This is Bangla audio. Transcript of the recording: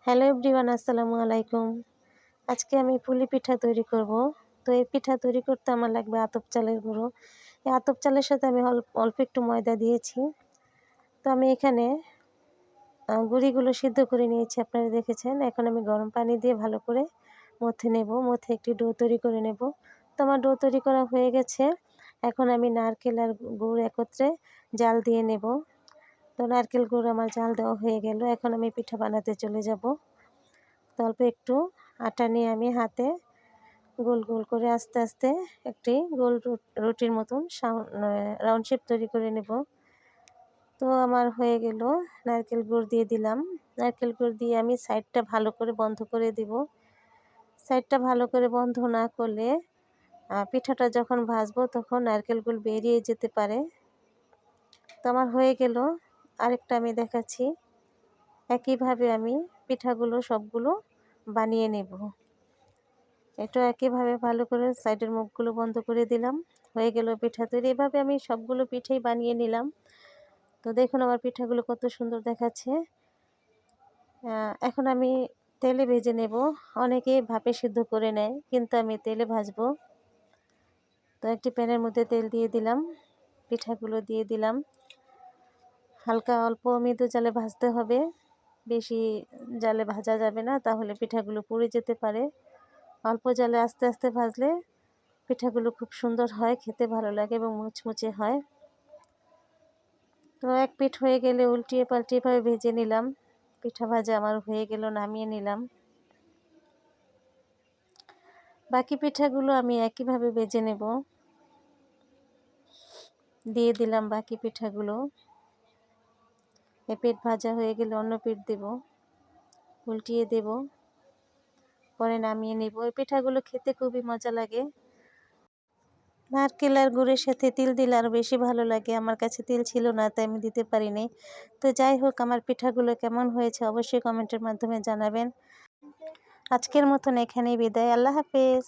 হ্যালো এভরিওয়ান, আসসালামু আলাইকুম। আজকে আমি পুলি পিঠা তৈরি করব। তো এই পিঠা তৈরি করতে আমার লাগবে আতপ চালের গুঁড়ো। এই আতপ চালের সাথে আমি অল্প একটু ময়দা দিয়েছি। তো আমি এখানে গুঁড়িগুলো সিদ্ধ করে নিয়েছি, আপনারা দেখেছেন। এখন আমি গরম পানি দিয়ে ভালো করে মথে নেব, মথে একটি ডো তৈরি করে নেব। তো আমার ডো তৈরি করা হয়ে গেছে। এখন আমি নারকেল আর গুড় একত্রে জাল দিয়ে নেব। তো নারকেল গুড় আমার জাল দেওয়া হয়ে গেল। এখন আমি পিঠা বানাতে চলে যাব। তো অল্প একটু আটা নিয়ে আমি হাতে গোল গোল করে আস্তে আস্তে একটি গোল রুটির মতন রাউন্ড শেপ তৈরি করে নেব। তো আমার হয়ে গেল। নারকেল গুড় দিয়ে দিলাম। নারকেল গুড় দিয়ে আমি সাইডটা ভালো করে বন্ধ করে দিব। সাইডটা ভালো করে বন্ধ না করলে পিঠাটা যখন ভাজবো তখন নারকেল গুড় বেরিয়ে যেতে পারে। তো আমার হয়ে গেল। আরেকটা আমি দেখাচ্ছি। একইভাবে আমি পিঠাগুলো সবগুলো বানিয়ে নেব। এটা একইভাবে ভালো করে সাইডের মুখগুলো বন্ধ করে দিলাম। হয়ে গেল পিঠা তৈরি। এভাবে আমি সবগুলো পিঠাই বানিয়ে নিলাম। তো দেখুন আমার পিঠাগুলো কত সুন্দর দেখাচ্ছে। এখন আমি তেলে ভেজে নেব। অনেকে ভাপে সিদ্ধ করে নেয়, কিন্তু আমি তেলে ভাজবো। তো একটি প্যানের মধ্যে তেল দিয়ে দিলাম, পিঠাগুলো দিয়ে দিলাম। হালকা অল্প মৃদু জালে ভাজতে হবে, বেশি জালে ভাজা যাবে না, তাহলে পিঠাগুলো পুড়ে যেতে পারে। অল্প জালে আস্তে আস্তে ভাজলে পিঠাগুলো খুব সুন্দর হয়, খেতে ভালো লাগে এবং মুচমুচে হয়। তো এক পিঠ হয়ে গেলে উল্টিয়ে পাল্টিয়ে ভাবে ভেজে নিলাম। পিঠা ভাজা আমার হয়ে গেল, নামিয়ে নিলাম। বাকি পিঠাগুলো আমি একইভাবে ভেজে নেব। দিয়ে দিলাম বাকি পিঠাগুলো। এ পিঠ ভাজা হয়ে গেলে অন্য পিঠ দেব, উল্টিয়ে দেব, পরে নামিয়ে নেব। এই পিঠাগুলো খেতে খুবই মজা লাগে। নারকেল আর গুড়ের সাথে তিল দিলে আরও বেশি ভালো লাগে। আমার কাছে তিল ছিল না, তাই আমি দিতে পারিনি। তো যাই হোক, আমার পিঠাগুলো কেমন হয়েছে অবশ্যই কমেন্টের মাধ্যমে জানাবেন। আজকের মতন এখানেই বিদায়। আল্লাহ হাফেজ।